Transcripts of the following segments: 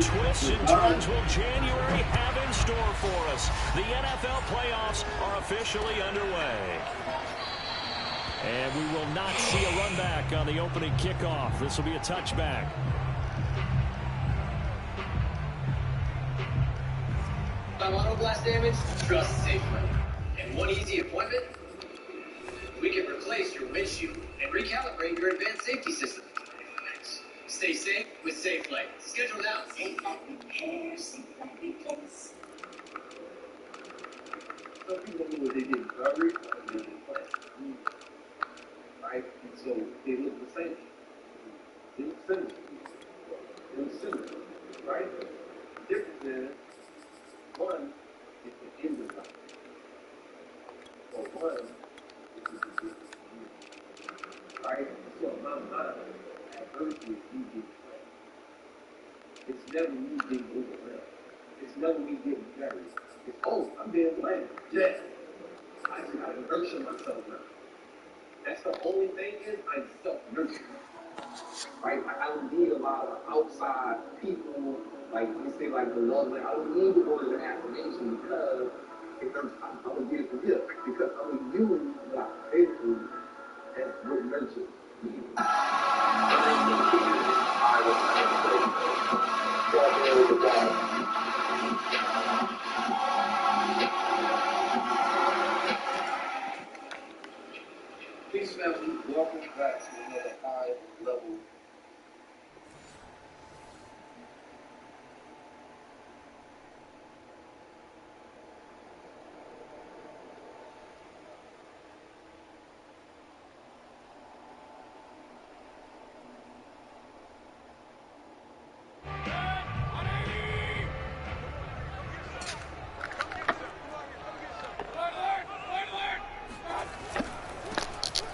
twists and turns will January have in store for us? The NFL playoffs are officially underway. And we will not see a run back on the opening kickoff. This will be a touchback. Auto blast damage? Trust SafePlay. And one easy appointment? We can replace your windshield and recalibrate your advanced safety system. Stay safe with SafePlay. Schedule now. Safe like repair, safe like replace. Some people know what they did recovery or they did play. Right? And so they look the same. They look similar. They look similar. Right? The difference is one is the end of life. Or one is the beginning. Right? So my mind at birth is me getting played. It's never me getting overwhelmed. It's never me getting carried. It's, oh, I'm being played. Yes. I just gotta nurture myself now. That's the only thing is I'm self-nurturing. Right? I don't need a lot of outside people, like you say, like the love. Like I don't need to go to the affirmation because I'm gonna get it from here. Because I'm gonna use what I've been through as what nurtures me. Peace, family. Welcome back to another high level.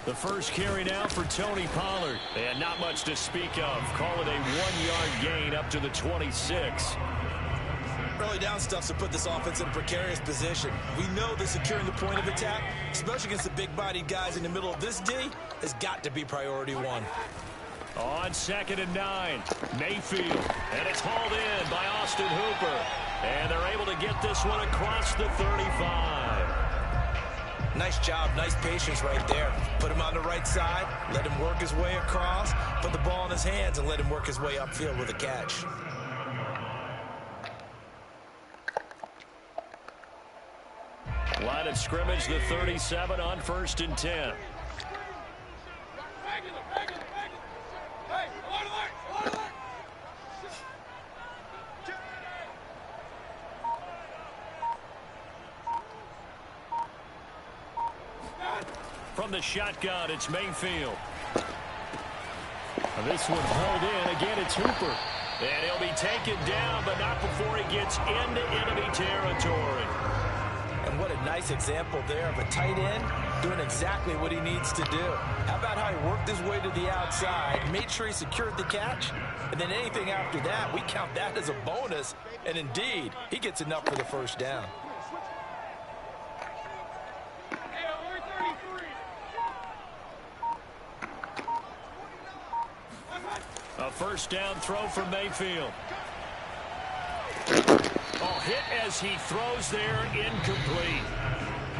The first carry now for Tony Pollard. And not much to speak of. Call it a 1-yard gain up to the 26. Early down stuffs to put this offense in a precarious position. We know that securing the point of attack, especially against the big-bodied guys in the middle of this D, has got to be priority one. On 2nd and 9, Mayfield. And it's hauled in by Austin Hooper. And they're able to get this one across the 35. Nice job, nice patience right there. Put him on the right side, let him work his way across, put the ball in his hands, and let him work his way upfield with a catch. Line of scrimmage, the 37 on 1st and 10. From the shotgun, it's Mayfield. This one hauled in. Again, it's Hooper. And he'll be taken down, but not before he gets into enemy territory. And what a nice example there of a tight end doing exactly what he needs to do. How about how he worked his way to the outside, made sure he secured the catch, and then anything after that, we count that as a bonus. And indeed, he gets enough for the first down. A first down throw for Mayfield. Oh, hit as he throws there, incomplete.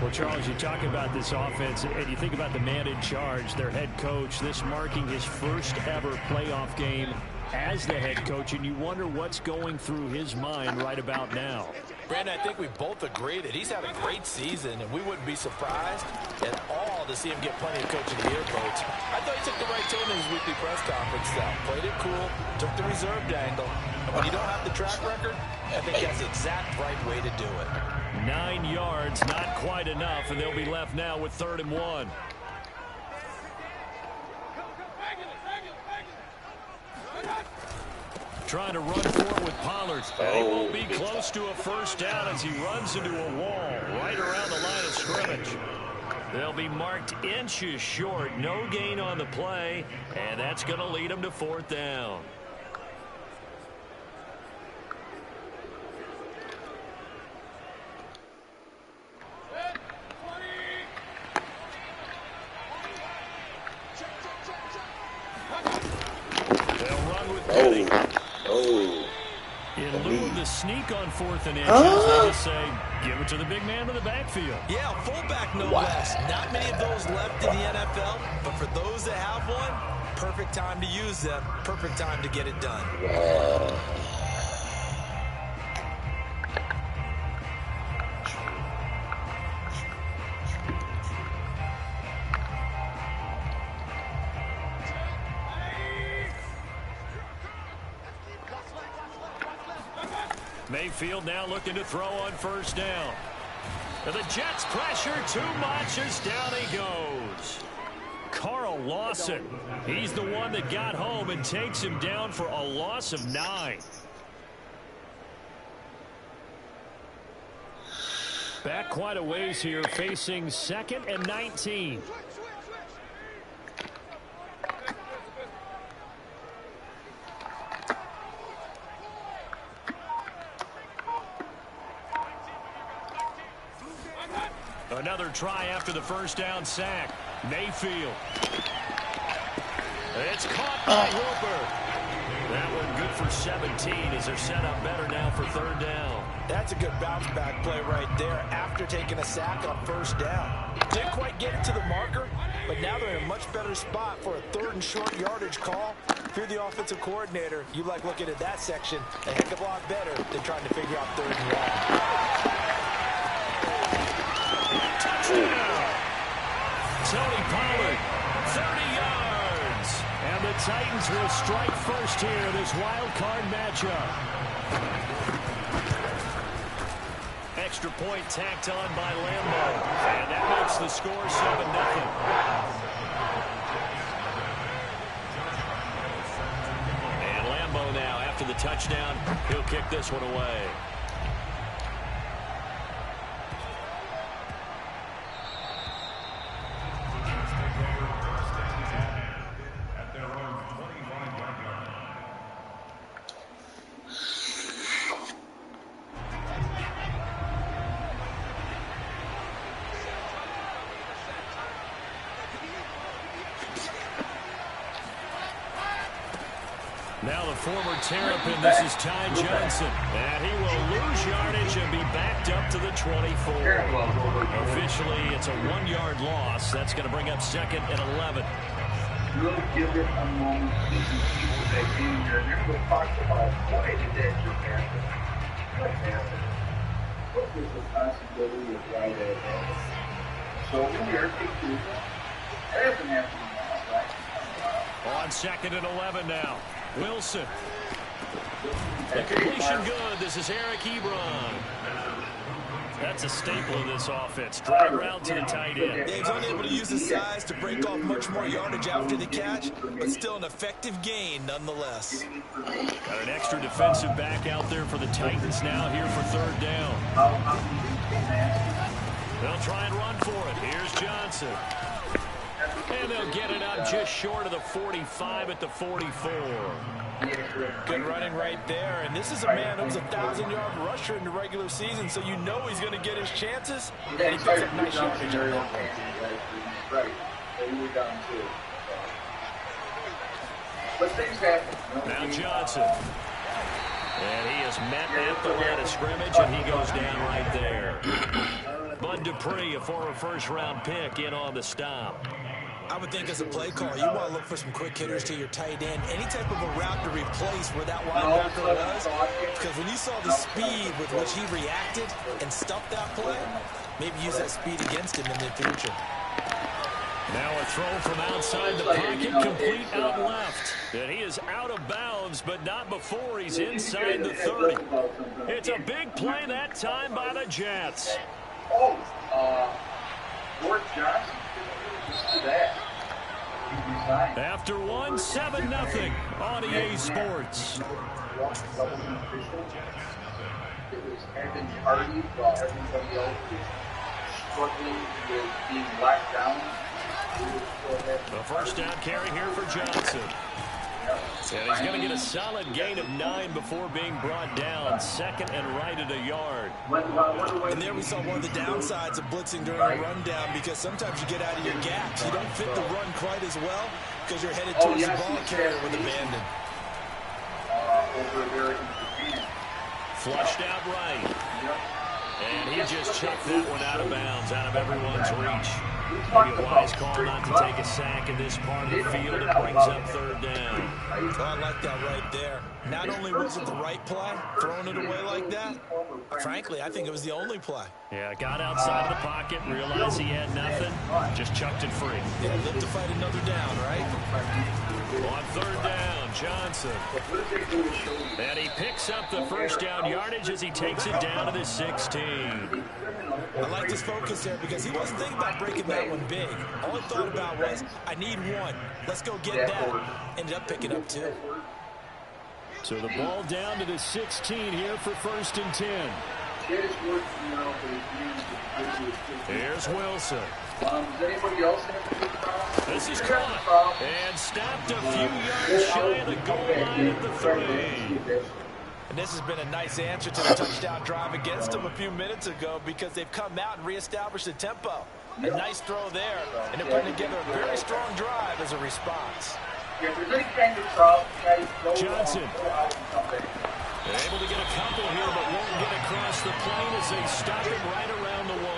Well, Charles, you talk about this offense, and you think about the man in charge, their head coach, this marking his first ever playoff game as the head coach, and you wonder what's going through his mind right about now. Brandon, I think we both agree that he's had a great season, and we wouldn't be surprised at all to see him get plenty of Coach of the Year votes. I thought he took the right tone in his weekly press conference, though. Played it cool, took the reserved angle, and when you don't have the track record, I think that's the exact right way to do it. 9 yards, not quite enough, and they'll be left now with 3rd and 1. Trying to run forward with Pollard. He won't be close to a first down as he runs into a wall right around the line of scrimmage. They'll be marked inches short. No gain on the play, and that's going to lead them to 4th down. in lieu of the sneak on 4th and inches, they just say, give it to the big man in the backfield. Yeah, fullback no less. Not many of those left in the NFL, but for those that have one, perfect time to use them, perfect time to get it done. Mayfield now looking to throw on 1st down. And the Jets pressure too much as down he goes. Carl Lawson, he's the one that got home and takes him down for a loss of 9. Back quite a ways here, facing 2nd and 19. Another try after the 1st down sack. Mayfield. It's caught by Hooper. That one good for 17 as they're set up better now for 3rd down. That's a good bounce back play right there after taking a sack on 1st down. Didn't quite get it to the marker, but now they're in a much better spot for a 3rd and short yardage call. If you're the offensive coordinator, you like looking at that section a heck of a lot better than trying to figure out 3rd and long. Touchdown! Tony Pollard, 30 yards. And the Titans will strike first here, this wild card matchup. Extra point tacked on by Lambo. And that makes the score 7-0. And Lambo now, after the touchdown, he'll kick this one away. Now the former Terrapin, this is Ty Johnson. And he will lose yardage and be backed up to the 24. Officially, it's a 1-yard loss. That's going to bring up 2nd and 11. You'll give it a moment to these people that came here. They're going to talk about why did that just happen? What happened? What was the possibility of why that happened? So we are thinking that hasn't happened now, right? On 2nd and 11 now. Wilson. The completion good. This is Eric Ebron. That's a staple of this offense. Drag route to the tight end. Dave's unable to use his size to break off much more yardage after the catch, but still an effective gain nonetheless. Got an extra defensive back out there for the Titans now here for 3rd down. They'll try and run for it. Here's Johnson. And they'll get it out just short of the 45 at the 44. Good running right there. And this is a man who's a 1,000-yard rusher in the regular season, so you know he's going to get his chances. And he picks up nice yardage on that one. Now Johnson. And he is met at the line of scrimmage, and he goes down right there. Bud Dupree, a former first-round pick, in on the stop. I would think as a play call, you want to look for some quick hitters to your tight end. Any type of a route to replace where that linebacker was. Because when you saw the speed with which he reacted and stuffed that play, maybe use that speed against him in the future. Now a throw from outside the pocket, complete out left. And he is out of bounds, but not before he's inside the 30. It's a big play that time by the Jets. Fort Johnson. That. After 1, 7-0 on EA Sports. It was Evan Hardy while everybody else was struggling with being locked down. The 1st down carry here for Johnson. And he's going to get a solid gain of 9 before being brought down. 2nd and right at a yard. And there we saw one of the downsides of blitzing during a rundown, because sometimes you get out of your gaps. You don't fit the run quite as well because you're headed towards the ball carrier with abandon. Over there in Japan. Flushed out right. And he just checked that one out of bounds, out of everyone's reach. Maybe a wise call not to take a sack in this part of the field. It brings up third down. Oh, I like that right there. Not only was it the right play, throwing it away like that, frankly, I think it was the only play. Yeah, got outside of the pocket, realized he had nothing, just chucked it free. Yeah, live to fight another down, right? On third down, Johnson. And he picks up the first down yardage as he takes it down to the 16. I like his focus there because he wasn't thinking about breaking that one big. All he thought about was, I need one. Let's go get that. Ended up picking up 2. So the ball down to the 16 here for 1st and 10. Here's Wilson. This is caught and stopped a few yards shy of the goal line at the 3. And this has been a nice answer to the touchdown drive against them a few minutes ago because they've come out and reestablished the tempo. A nice throw there, and they're putting together a very strong drive as a response. Johnson. They're able to get a couple here, but won't get across the plane as they stop him right around the 1.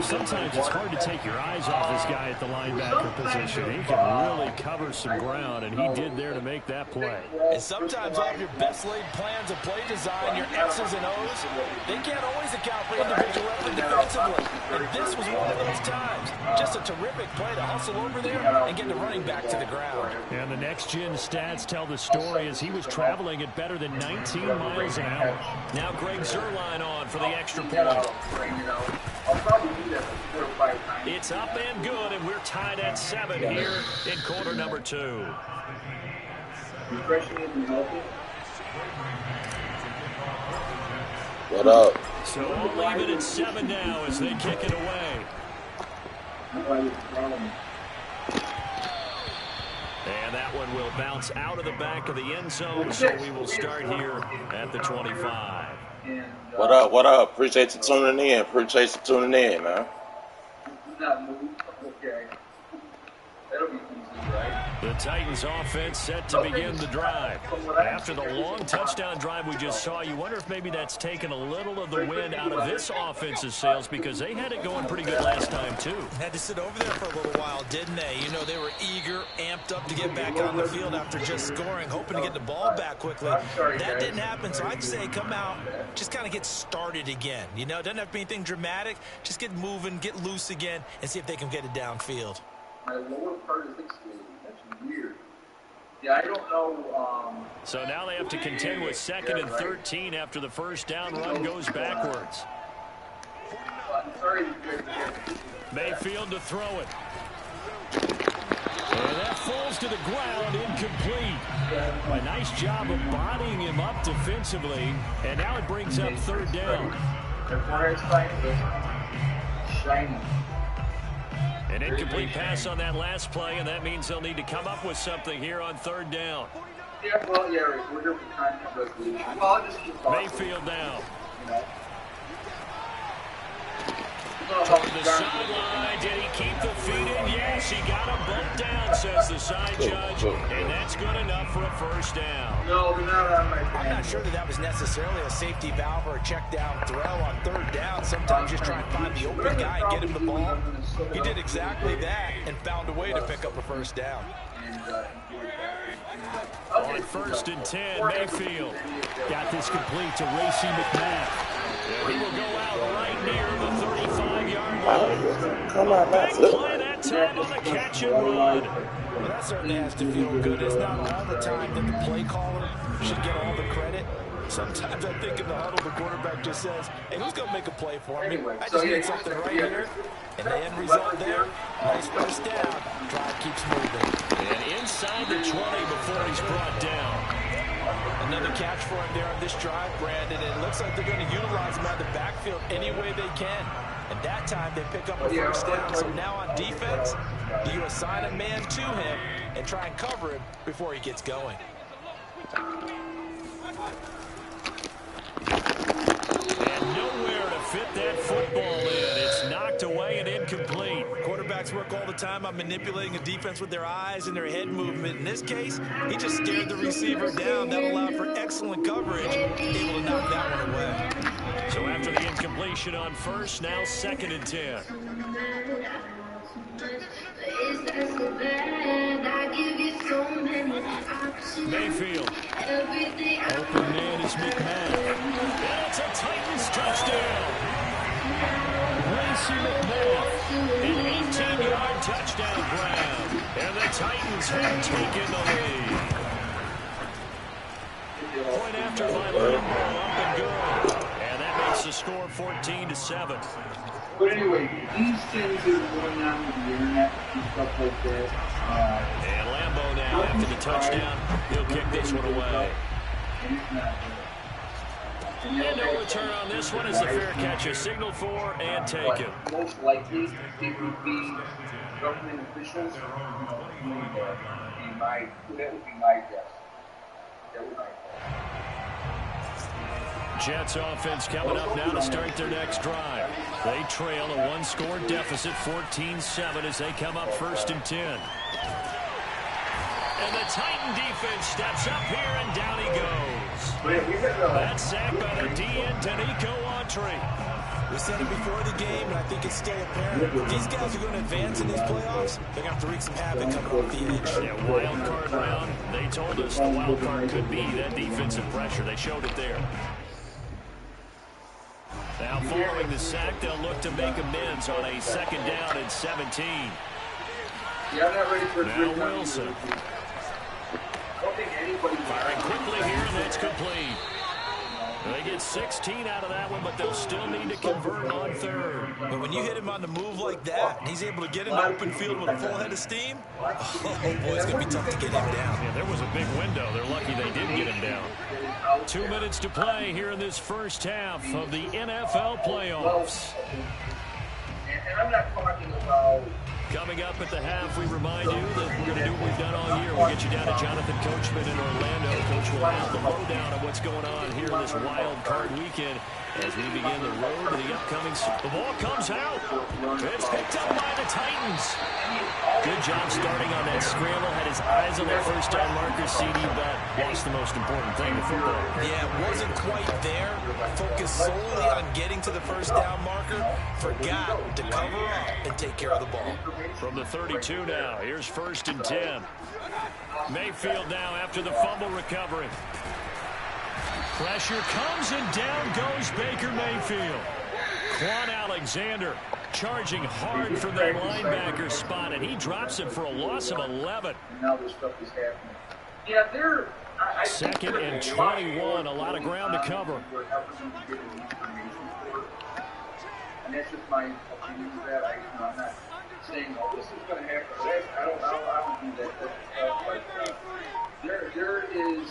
Sometimes it's hard to take your eyes off this guy at the linebacker position. He can really cover some ground, and he did there to make that play. And sometimes all of your best laid plans of play design, your X's and O's, they can't always account for individual effort defensively. And this was one of those times. Just a terrific play to hustle over there and get the running back to the ground. And the next-gen stats tell the story as he was traveling at better than 19 miles an hour. Now Greg Zuerlein on for the extra point. It's up and good, and we're tied at 7 here in quarter number 2. What up? So we'll leave it at 7 now as they kick it away. And that one will bounce out of the back of the end zone, so we will start here at the 25. What up? What up? Appreciate you tuning in. Appreciate you tuning in, man. Okay. That'll be easy, right? The Titans offense set to begin the drive. After the long touchdown drive we just saw, you wonder if maybe that's taken a little of the wind out of this offense's sails because they had it going pretty good last time, too. Had to sit over there for a little while, didn't they? You know, they were eager, amped up to get back on the field after just scoring, hoping to get the ball back quickly. That didn't happen, so I'd say come out, just kind of get started again. You know, it doesn't have to be anything dramatic. Just get moving, get loose again, and see if they can get it downfield. My lower part is exploding. That's weird. Yeah, I don't know. So now they have to contend with 2nd and 13 after the first down run goes backwards. Mayfield to throw it. And that falls to the ground, incomplete. A nice job of bodying him up defensively, and now it brings up 3rd down. An incomplete pass on that last play, and that means they'll need to come up with something here on 3rd down. Yeah, well, yeah, we're here for content resolution. Well, I'll just keep talking. Mayfield down. You know. Toward the sideline, did he keep the feet in? Yes, he got him bumped down, says the side judge, and that's good enough for a first down. No, they're not on my plan. I'm not sure that was necessarily a safety valve or a check down throw on 3rd down. Sometimes just try and find the open guy and get him the ball. He did exactly that and found a way to pick up a first down. On 1st and 10, Mayfield got this complete to Racey McMath. He will go out right near the 35-yard line. Come on, Big play that time on the catch and run. Well, that certainly has to feel good. It's not all the time that the play caller should get all the credit. Sometimes I think in the huddle, the quarterback just says, hey, who's going to make a play for me? I just need something right here. And the end result there, nice first down. Drive keeps moving. And inside the 20 before he's brought down. Another catch for him there on this drive, Brandon. And it looks like they're going to utilize him out of the backfield any way they can. And that time they pick up a first down. So now on defense, do you assign a man to him and try and cover him before he gets going? And nowhere to fit that football in. It's knocked away and incomplete. Quarterback quarterbacks work all the time on manipulating a defense with their eyes and their head movement. In this case, he just stared the receiver down. That allowed for excellent coverage, able to knock that one away. So after the incompletion on first, now 2nd and 10. Mayfield. Open man is McMahon. And it's a Titans touchdown. Lacey McMahon. An 18-yard touchdown grab. And the Titans have taken the lead. Point after by Lambeau, up and good. And that makes the score 14-7. But anyway, these things that are going on with the internet and stuff like that. And Lambeau now, after the touchdown, he'll kick this one away. And no return on this one as the fair catch is signaled for and taken. Most likely, it would be government officials. That would be my guess. That would be my guess. Jets offense coming up now to start their next drive. They trail a one-score deficit, 14-7, as they come up 1st and 10. And the Titan defense steps up here, and down he goes. That's sacked by the DN, Danico Autry. We said it before the game, and I think it's still apparent. If these guys are going to advance in these playoffs, they're going to have to wreak some havoc coming off the edge. Yeah, wild card round. They told us the wild card could be that defensive pressure. They showed it there. Now following the sack, they'll look to make amends on a 2nd down and 17. Yeah, I'm not ready for now Wilson. And quickly here, and that's complete. They get 16 out of that one, but they'll still need to convert on 3rd. But when you hit him on the move like that, and he's able to get in the open field with a full head of steam, oh boy, it's going to be tough to get him down. Yeah, there was a big window. They're lucky they did get him down. 2 minutes to play here in this first half of the NFL playoffs. And I'm not talking about... Coming up at the half, we remind you that we're going to do what we've done all year. We'll get you down to Jonathan Coachman in Orlando. Coach will have the lowdown of what's going on here in this wild card weekend as we begin the road to the upcoming. The ball comes out. It's picked up by the Titans. Good job starting on that scramble. Had his eyes on that first down marker, CD, but lost the most important thing, the football. Yeah, wasn't quite there. Focused solely on getting to the first down marker. Forgot to cover up and take care of the ball. From the 32 now, here's 1st and 10. Mayfield now after the fumble recovery. Pressure comes and down goes Baker Mayfield. Quan Alexander charging hard from that linebacker spot, and he drops him for a loss of 11. Now this stuff is happening. Yeah, they're... 2nd and 21, a lot of ground to cover. And that's just my opinion of that. I'm not saying, oh, this is going to happen. I don't do that. There is...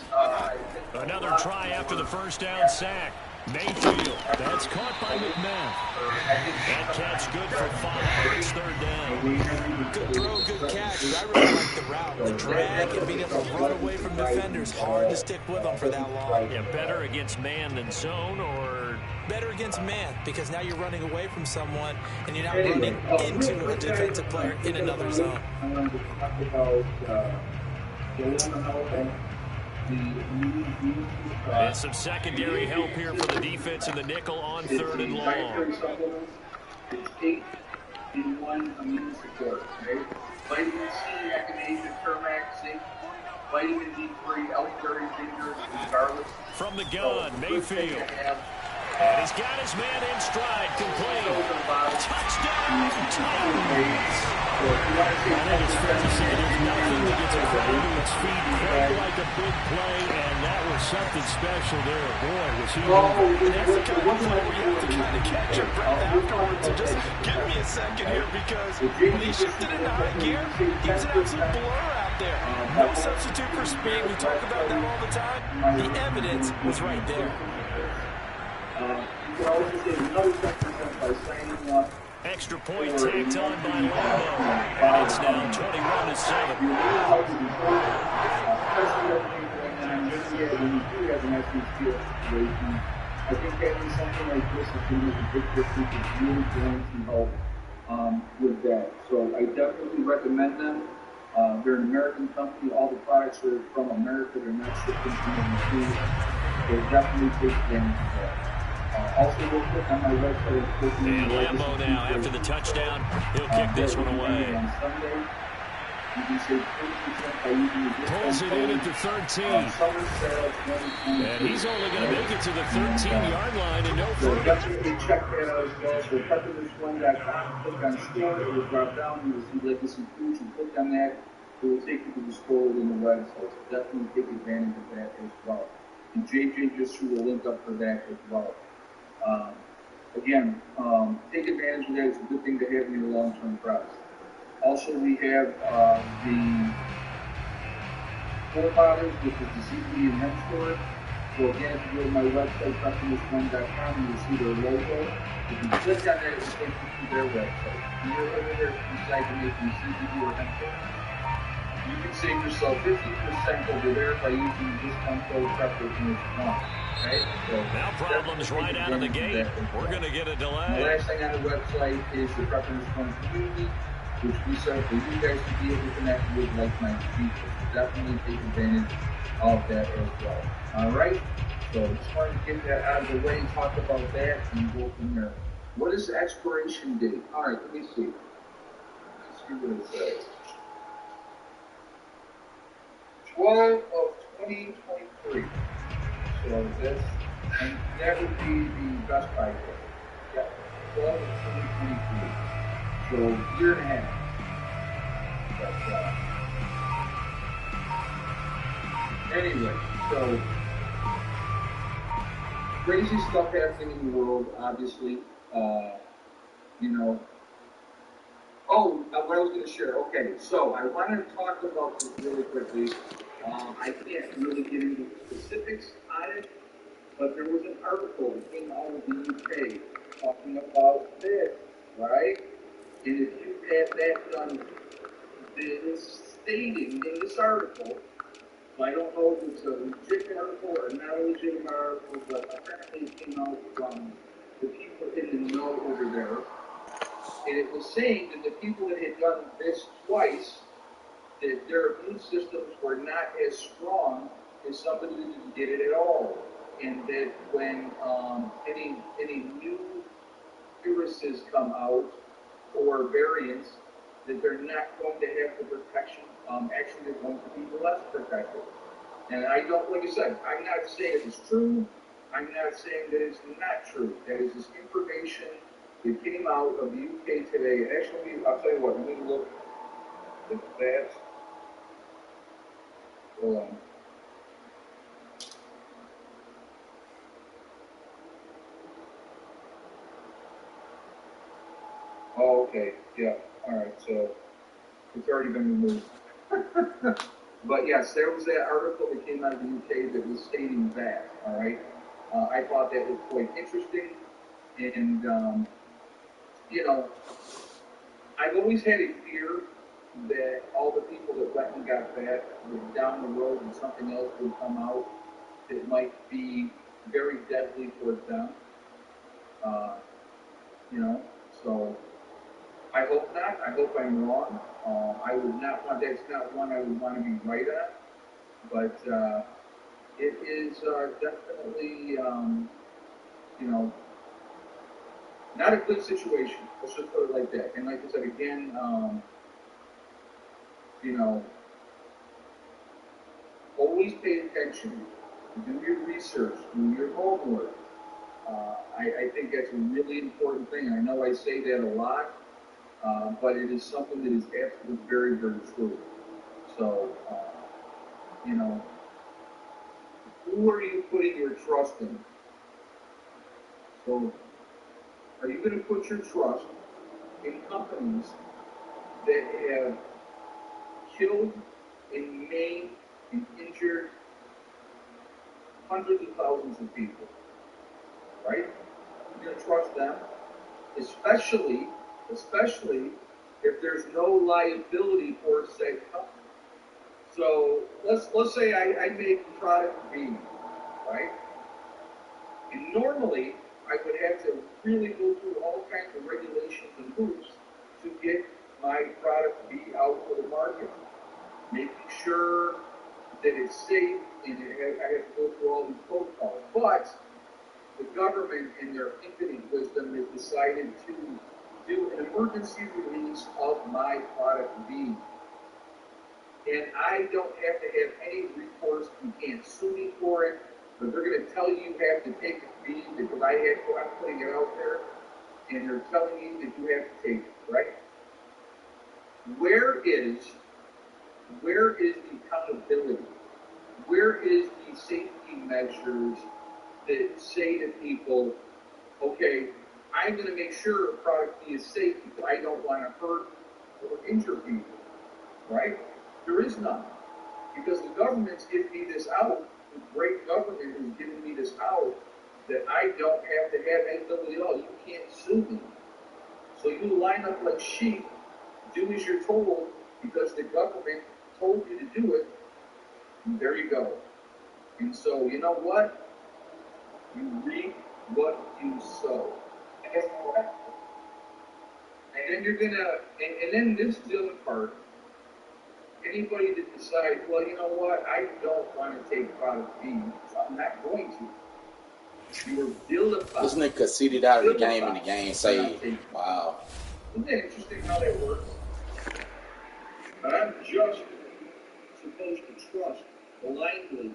Another try after the first down sack. Mayfield, that's caught by McMahon. That catch good for 5. It's 3rd down. Good throw, good catch. I really like the route, the drag, and being able to run away from defenders. Hard to stick with them for that long. Yeah, better against man than zone, or... Better against man, because now you're running away from someone, and you're not running into a defensive player in another zone. I wanted to talk about and some secondary help here for the defense in the nickel on 3rd and long. It's 8 in 1 immune support, right? Vitamin C, activation, Termac, zinc, vitamin D3, elderberry, ginger, and garlic. From the gun, Mayfield. And he's got his man in stride, complete. Touchdown, Titans! I think it's fair to say there's nothing that gets a crowd to its feet quite like a big play, and that was something special there. Boy, was he... And that's the kind of play where you have to kind of catch your breath afterwards and just give me a second here, because when he shifted into high gear, he was an absolute blur out there. No substitute for speed. We talk about that all the time. The evidence was right there. You can always get another second by signing up. Extra point tacked on by Lambeau, and it's now 21-7. I think having something like this is going to make a big difference. It's really going to help with that. So I definitely recommend them. They're an American company. All the products are from America. They're not shipped from overseas. So definitely take advantage of that. Also, real quick on my website, And Lambo now, after the touchdown, he'll kick this one away. On Sunday, you can save 40% by using the discount Pulls it in at the 13. Summer Sale 2022. And he's only going to make it to the 13-yard line and no So further. definitely check that out as well. So PepperThisOne.com, click on store, it will drop down, you will see Legacy Foods, you click on that, it will take you to the store within the website. So definitely take advantage of that as well. And JJ just threw a link up for that as well. Again, take advantage of that. It's a good thing to have in your long-term process. Also, we have the Forefathers, which is the CBD and hemp store. So again, if you go to my website, PepperThisOne.com, you will see their logo. If you click on that, it will take you to their website. If you're over there, if you decide to make some CBD or hemp oil, you can save yourself 50% over there by using the discount code PepperThisOne. Okay? So now problems right out of the gate. We're going to get a delay. The last thing on the website is the PepperThisOne community, which we set for you guys to be able to connect with like-minded people. So definitely take advantage of that as well. All right? So just wanted to get that out of the way, talk about that, and go from there. What is the expiration date? All right, let me see. Let's see what it says. 12 of 2023. So this, and that would be the Best Buy day. Yeah, 12 of 2023. So year and a half. But, anyway, so crazy stuff happening in the world, obviously. You know. Oh, what I was going to share. Okay, so I wanted to talk about this really quickly. I can't really get into specifics on it, but there was an article that came out of the UK talking about this, right? And if you had that done, it's stating in this article, I don't know if it's a legitimate article or not a legitimate article, but apparently it came out from the people in the know over there. And it was saying that the people that had done this twice, that their immune systems were not as strong as somebody who didn't get it at all. And that when any new viruses come out or variants, that they're not going to have the protection. Actually, they're going to be less protected. And I don't, like I said, I'm not saying it's true. I'm not saying that it's not true. That is this information that came out of the UK today. And actually, I'll tell you what, let me look at that. Hold on. Oh, okay. Yeah. All right. So it's already been removed. But yes, there was that article that came out of the UK that was stating that. All right. I thought that was quite interesting. And, you know, I've always had a fear that all the people that went and got that, that down the road and something else would come out that might be very deadly towards them. You know, so I hope not. I hope I'm wrong. I would not want, that's not one I would want to be right on. But it is definitely, you know, not a good situation. Let's just put it like that. And like I said again, you know, always pay attention. Do your research. Do your homework. I think that's a really important thing. I know I say that a lot, but it is something that is absolutely very, very true. So, you know, who are you putting your trust in? So, are you going to put your trust in companies that have killed and maimed and injured hundreds of thousands of people? Right? You're going to trust them, especially if there's no liability for said company. So let's say I make product B, right? And normally I would have to really go through all kinds of regulations and hoops to get my product B out for the market, making sure that it's safe, and I have to go through all these protocols. But the government, in their infinite wisdom, has decided to do an emergency release of my product B. And I don't have to have any recourse. You can't sue me for it, but they're going to tell you have to take it B because I'm putting it out there, and they're telling you that you have to take it, right? Where is the accountability? Where is the safety measures that say to people, okay, I'm going to make sure a product B is safe because I don't want to hurt or injure people, right? There is none. Because the government's giving me this out, the great government is giving me this out, that I don't have to have anything at all. You can't sue me. So you line up like sheep, do as you're told, because the government told you to do it, and there you go. And so, you know what? You reap what you sow. And then you're gonna, and then this is the other part. Anybody that decides, well, you know what, I don't want to take product B, so I'm not going to. You were vilified. This nigga conceded out of the game and the game saved. Wow. Isn't that interesting how that works? I'm just supposed to trust blindly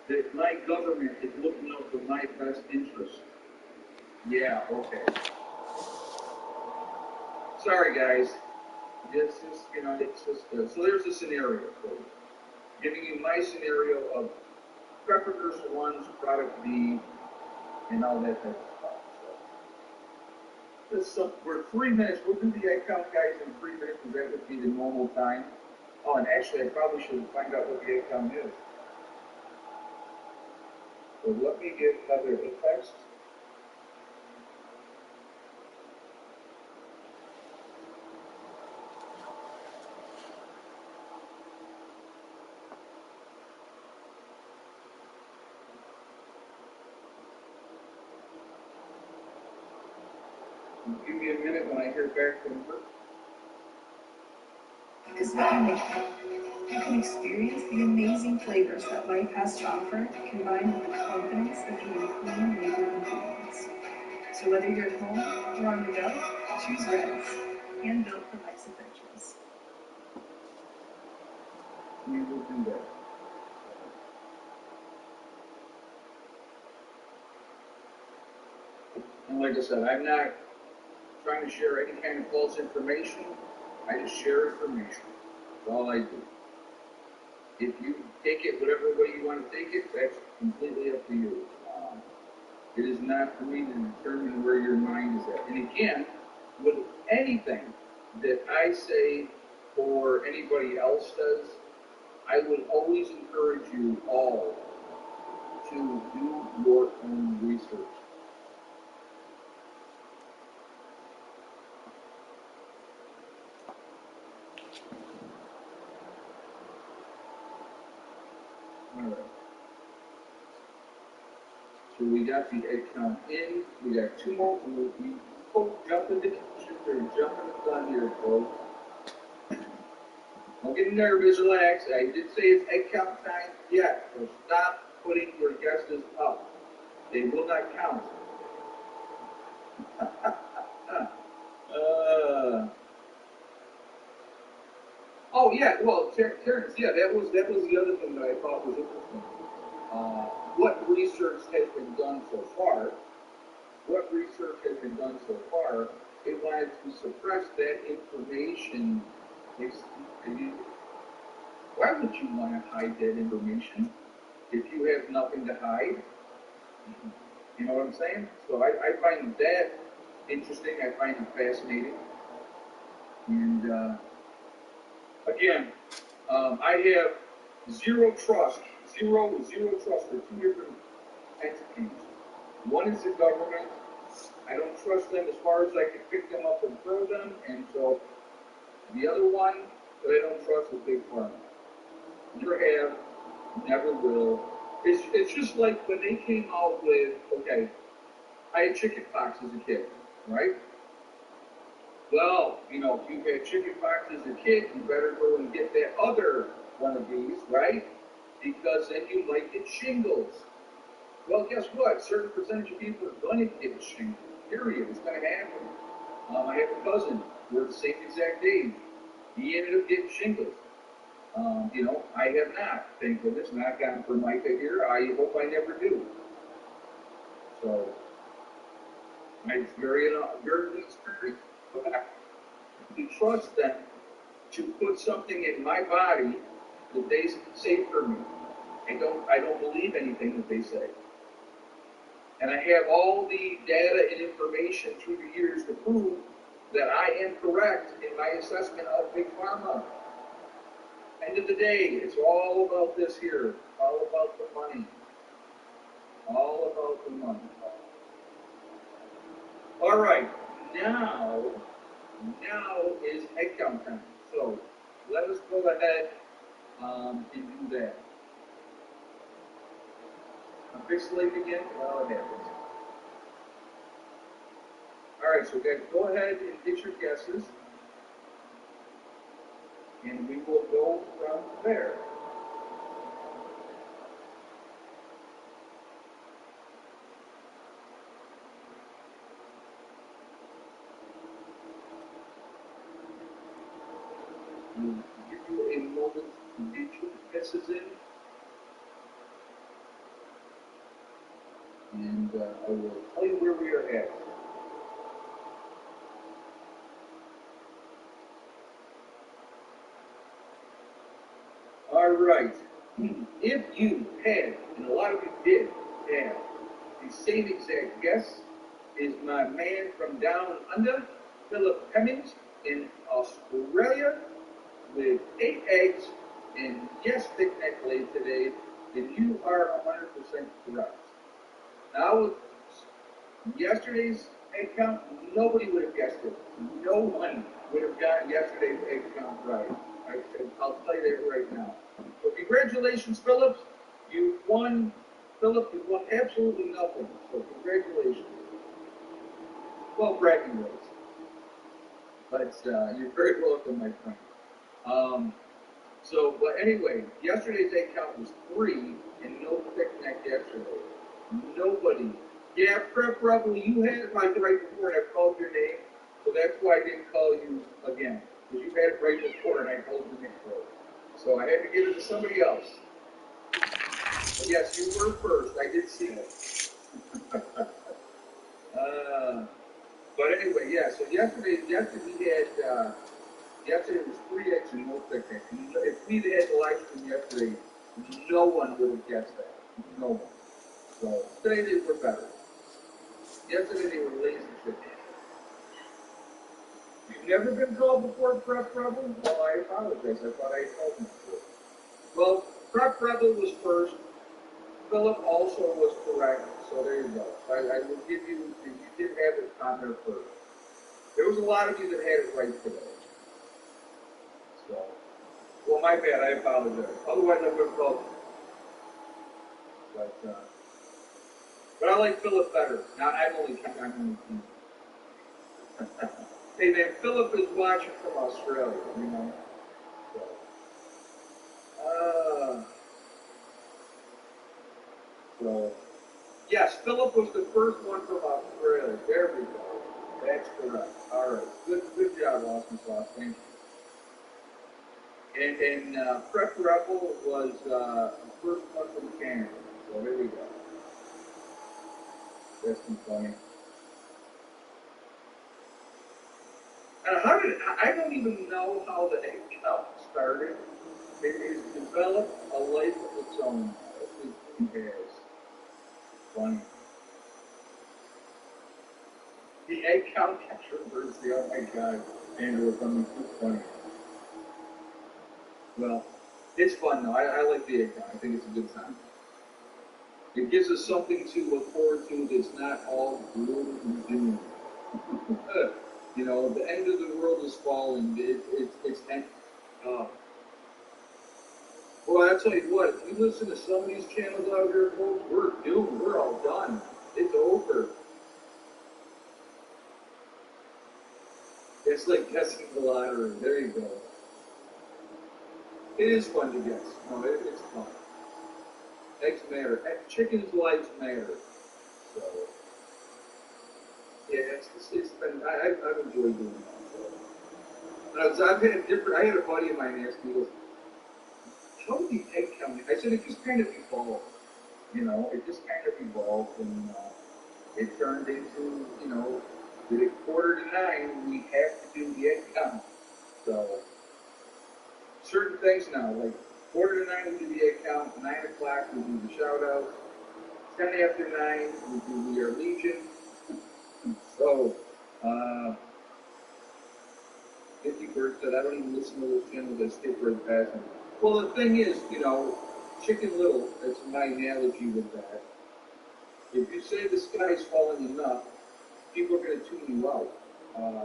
that my government is looking out for my best interest. Yeah, okay. Sorry, guys. It's just, it's just, so there's a scenario for you. Giving you my scenario of preference one's product B and all that type of stuff. So, we're 3 minutes. We'll do the egg count, guys, in 3 minutes because that would be the normal time. Oh, and actually, I probably should find out what the egg count is. So let me get Heather a text. Give me a minute when I hear back from her. Because what you make, you can experience the amazing flavors that life has to offer, combined with the confidence that can be clean labor ingredients. So whether you're at home or on the go, choose Reds, hand-built for life's adventures. We will do that. And like I said, I'm not trying to share any kind of false information. I just share information. That's all I do. If you take it whatever way you want to take it, that's completely up to you. It is not for me to determine where your mind is at. And again, with anything that I say or anybody else says, I would always encourage you all to do your own research. All right. So we got the egg count in. We got two more. We jump into the kitchen or jump in the gun here, folks. Don't get nervous, relax. I did say it's egg count time. Yeah, so stop putting your guesses up. They will not count. Oh yeah, well, Terrence, yeah, that was the other thing that I thought was interesting. What research has been done so far? They wanted to suppress that information. Why would you want to hide that information if you have nothing to hide? You know what I'm saying? So I find that interesting. I find it fascinating. And again, I have zero trust for two different entities. One is the government. I don't trust them as far as I can pick them up and throw them. And so the other one that I don't trust is Big Pharma. Never have, never will. It's just like when they came out with, okay, I had chicken pox as a kid, right? Well, you know, if you had chicken pox as a kid, you better go and get that other one of these, right? Because then you might get shingles. Well, guess what? A certain percentage of people are going to get shingles. Period. It's going to happen. I have a cousin. We're the same exact age. He ended up getting shingles. You know, I have not. Thank goodness. Knock on for Micah here. I hope I never do. So, it's very, very scary. To trust them to put something in my body that they say for me. I don't believe anything that they say. And I have all the data and information through the years to prove that I am correct in my assessment of Big Pharma. End of the day, it's all about this here. All about the money. All about the money. All right, now is head count time. So let us go ahead and do that. I'm pixelated again. Well, it happens. All right, so guys, go ahead and get your guesses, and we will go from there. We'll give you a moment to get your guesses in, and I will tell you where we are at. All right. If you had, and a lot of you did have, the same exact guess, is my man from down under, Philip Hemmings in Australia, with 8 eggs and yes, thick neck laid today, then you are 100% correct. Now, yesterday's egg count, nobody would have guessed it. No one would have gotten yesterday's egg count right. I'll tell you that right now. So congratulations, Philip. You won. Philip, you won absolutely nothing. So congratulations. Well, bragging rights. But you're very welcome, my friend. But anyway, yesterday's egg count was 3 and no thick neck yesterday. Nobody. Yeah, Prep Rebel, you had it right before and I called your name, so that's why I didn't call you again. Because you had it right before and I called your name for it. So I had to give it to somebody else. But yes, you were first. I did see it. But anyway, yeah, so yesterday we had, yesterday was 3 eggs and no thick neck. If we'd had the live stream yesterday, no one would have guessed that. No one. So today they were better. Yesterday they were lazy shit. You've never been called before, Prep Rebel? Well, I apologize. I thought I had called you before. Well, Prep Rebel was first. Philip also was correct. So there you go. I will give you, you did have it on there first. There was a lot of you that had it right today. So, well, my bad. I apologize. Otherwise, I would have called you. But I like Philip better. Now, I'm only kidding. Hey, man, Philip is watching from Australia, you know. So, yes, Philip was the first one from Australia. There we go. That's correct. All right. Good job, Awesome Sauce. Thank you. And Prep Rebel was the first one from Canada. So there we go. That's too funny. And I don't even know how the egg count started. It has developed a life of its own. It has. Funny. The egg count controversy, oh my god. Andrew, it's something too funny. Well, it's fun though. I like the egg count. I think it's a good time. It gives us something to look forward to that's not all gloom and doom. You know, the end of the world is falling. It's end. Well, I'll tell you what, if you listen to some of these channels out here, folks, we're doomed. We're all done. It's over. Yeah, It's like guessing the lottery. There you go. It is fun to guess. No, it's fun. Eggs matter. Chickens' lives matter. So, yeah, it's been, I've enjoyed doing that. So. I had a buddy of mine ask me, he goes, how did the egg count? I said, it just kind of evolved. You know, it just kind of evolved, and it turned into, you know, at 8:45, we have to do the egg count. So, certain things now, like 8:45 we do the egg count, 9 o'clock we do the shout out, 10 after 9 we do We Are Legion. So, 50 Bird said, I don't even listen to those channels, I skip right past them. Well, the thing is, you know, Chicken Little, that's my analogy with that. If you say the sky's falling enough, people are going to tune you out.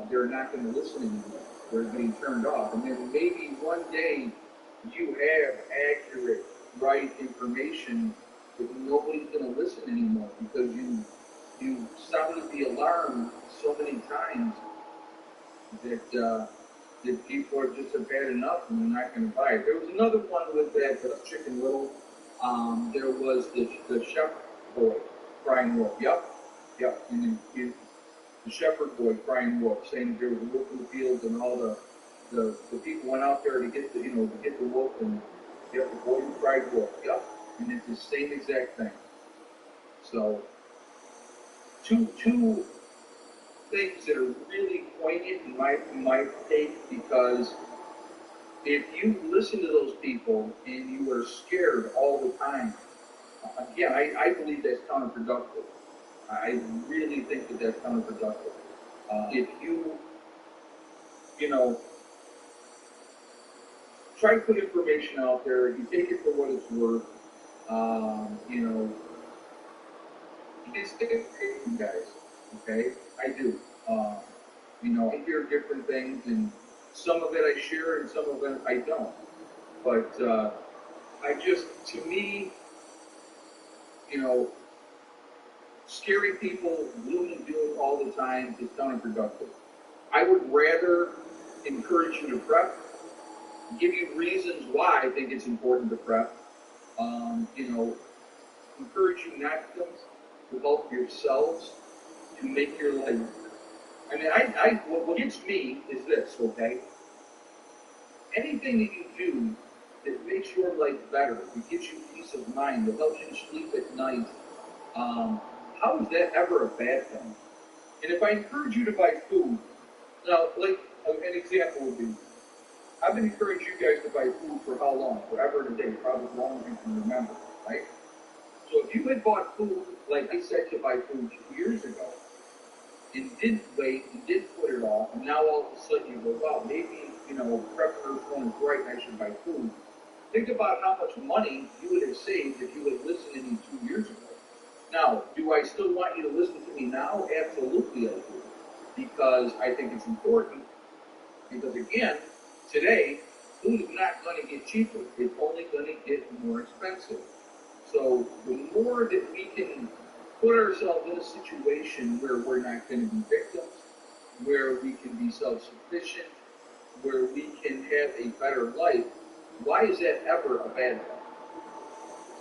They're not going to listen anymore. They're being turned off. And then maybe one day you have accurate, right information, but nobody's going to listen anymore because you sounded the alarm so many times that people are just have had enough and they're not going to buy it. There was another one with that Chicken Little. There was the Shepherd Boy crying wolf. Yep. And then the Shepherd Boy crying wolf, saying there was a wolf in the fields, and all the people went out there to get the wolf, and yep, the boy who cried wolf. Yep. And it's the same exact thing. So two things that are really poignant in my take, because if you listen to those people and you are scared all the time, again, I believe that's counterproductive. I really think that that's counterproductive. If you know, try to put information out there, you take it for what it's worth, you know, you stick it to you guys, okay? I do. You know, I hear different things, and some of it I share, and some of it I don't. But to me, you know, scary people, gloom and doom all the time is counterproductive. I would rather encourage you to prep, give you reasons why I think it's important to prep, you know, encourage you not to help yourselves to make your life. I mean, what gets me is this, okay? Anything that you do that makes your life better, that gives you peace of mind, that helps you sleep at night, how is that ever a bad thing? And if I encourage you to buy food, now, like, an example would be, I've been encouraging you guys to buy food for how long? Forever and a day, probably as long as you can remember, right? So if you had bought food, like I said, to buy food 2 years ago, and didn't wait, and didn't put it off, and now all of a sudden you go, wow, maybe, you know, prep first one is right, and I should buy food. Think about how much money you would have saved if you had listened to me 2 years ago. Now, do I still want you to listen to me now? Absolutely I do. Because I think it's important. Because again, today, food is not going to get cheaper. It's only going to get more expensive. So the more that we can put ourselves in a situation where we're not going to be victims, where we can be self-sufficient, where we can have a better life, why is that ever a bad thing?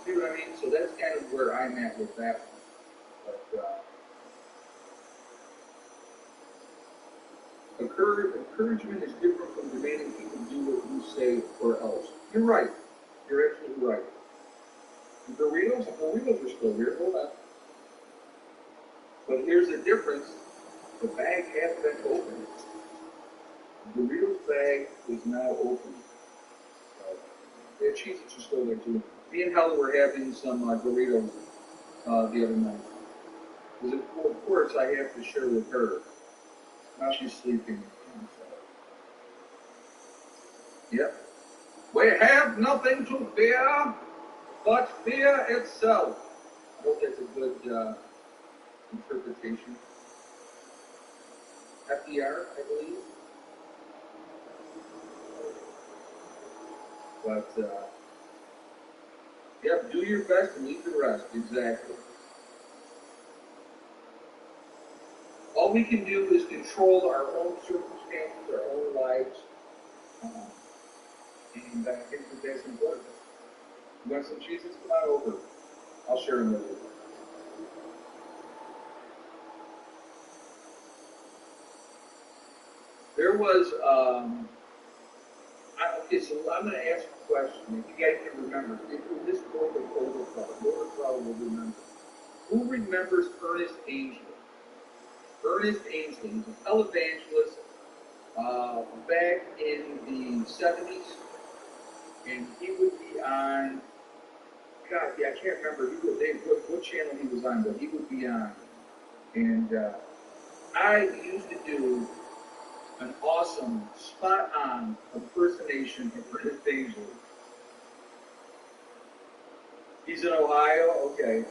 See what I mean? So that's kind of where I'm at with that one. But encouragement is different from demanding people do what you say or else. You're right. You're absolutely right. The burritos are still here. Hold on. But here's the difference. The bag has been opened. The Doritos bag is now open. The Cheez-Its are still there too. Me and Helen were having some Doritos the other night. Because of course I have to share with her. Now she's sleeping. Yep. We have nothing to fear but fear itself. I hope that's a good interpretation. FDR, I believe. But, yep, do your best and leave the rest. Exactly. All we can do is control our own circumstances, our own lives. And I think that that's important. You want some cheeses? Come on over. I'll share them with you. There was, okay, so I'm going to ask a question. If you guys can remember, this book of Overflow will remember. Who remembers Ernest Ainsley? Ernest Ainsley, he's a televangelist back in the 70s, and he would be on, God, yeah, I can't remember what channel he was on, but he would be on. And I used to do an awesome, spot-on impersonation of Ernest Ainsley. He's in Ohio? Okay.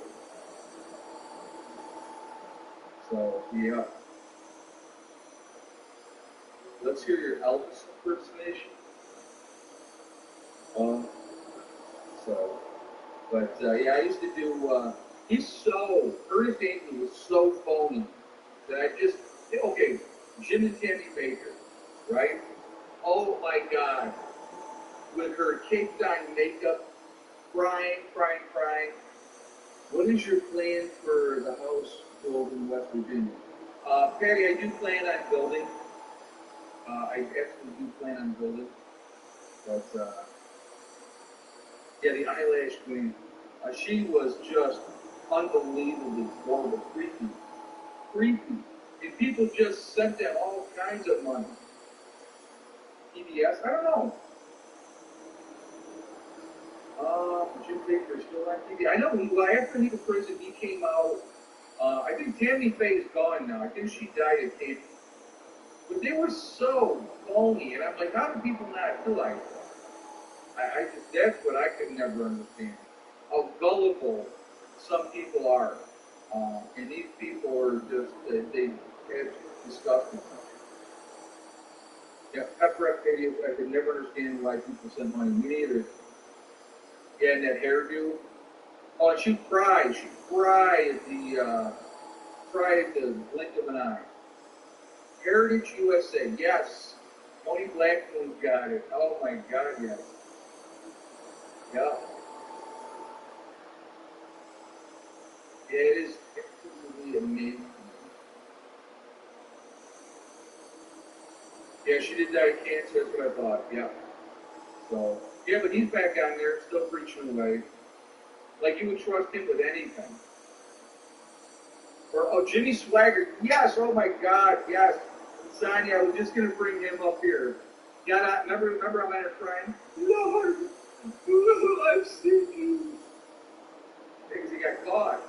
So, yeah. Let's hear your Elvis impersonation. Yeah, I used to do, Ernest Ainsley was so phony that okay, Jim and Tammy Baker, right? Oh my God. With her caked on makeup, crying. What is your plan for the house build in West Virginia? Patty, I do plan on building. I absolutely do plan on building. But, yeah, the eyelash queen. She was just unbelievably horrible, creepy. And people just sent them all kinds of money. PBS, I don't know. Jim Baker's still on TV. I know, after he was prison, he came out. I think Tammy Faye is gone now. I think she died of cancer. But they were so phony, and I'm like, how do people not realize that? That's what I could never understand. How gullible some people are. And these people are just, it's disgusting. Yeah, Pepper Katie, I could never understand why people send money. Me neither. Yeah, and that hairdo. Oh, and she'd cry at the blink of an eye. Heritage USA, yes. Tony Blackmoon's got it. Oh my God, yes. Yeah. Yeah, it is absolutely amazing. Yeah, she did die of cancer, that's what I thought, yeah. So, yeah, but he's back on there, still preaching away. Like you would trust him with anything. Or, Jimmy Swaggart, yes, oh my God, yes. Sonia, I was just going to bring him up here. Remember I'm at her crying? Lord, I've seen you. Because he got caught.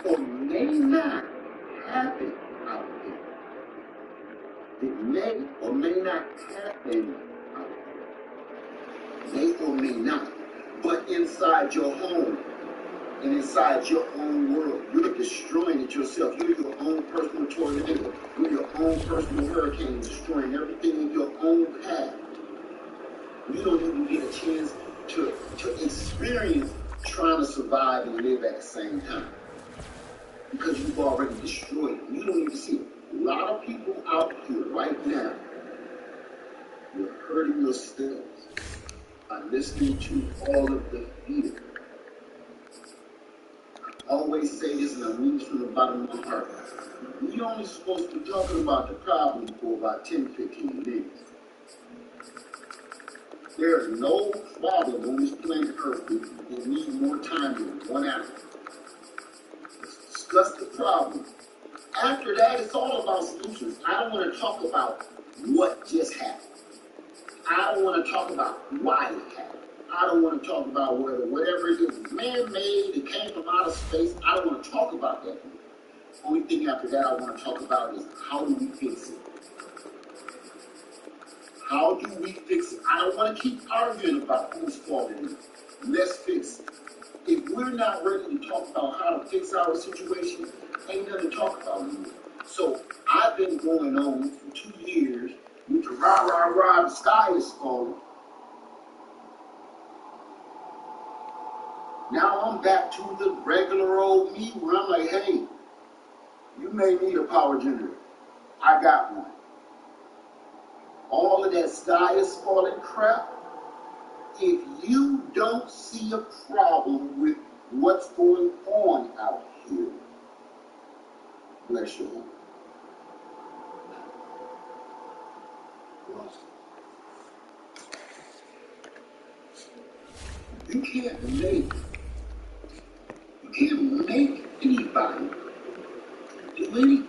or may not happen out there. It may or may not happen out there. May or may not. But inside your home and inside your own world, you're destroying it yourself. You're your own personal tornado. You're your own personal hurricane, destroying everything in your own path. You don't even get a chance to experience trying to survive and live at the same time, because you've already destroyed it. You don't even see it. A lot of people out here right now, you're hurting yourselves by listening to all of the fear. I always say this, and I mean this from the bottom of my heart. We're only supposed to be talking about the problem for about 10, 15 minutes. There's no problem on this planet Earth that needs more time than 1 hour. Let's discuss the problem. After that, it's all about solutions. I don't want to talk about what just happened. I don't want to talk about why it happened. I don't want to talk about whether whatever it is man-made, it came from outer space. I don't want to talk about that. The only thing after that I want to talk about is how do we fix it? How do we fix it? I don't want to keep arguing about whose fault it is. Let's fix it. If we're not ready to talk about how to fix our situation, ain't nothing to talk about anymore. So I've been going on for 2 years with the rah, rah, rah, the sky is falling. Now I'm back to the regular old me where I'm like, hey, you may need a power generator. I got one. All of that sky is falling crap, if you don't see a problem with what's going on out here, bless your heart. You can't make anybody do anything.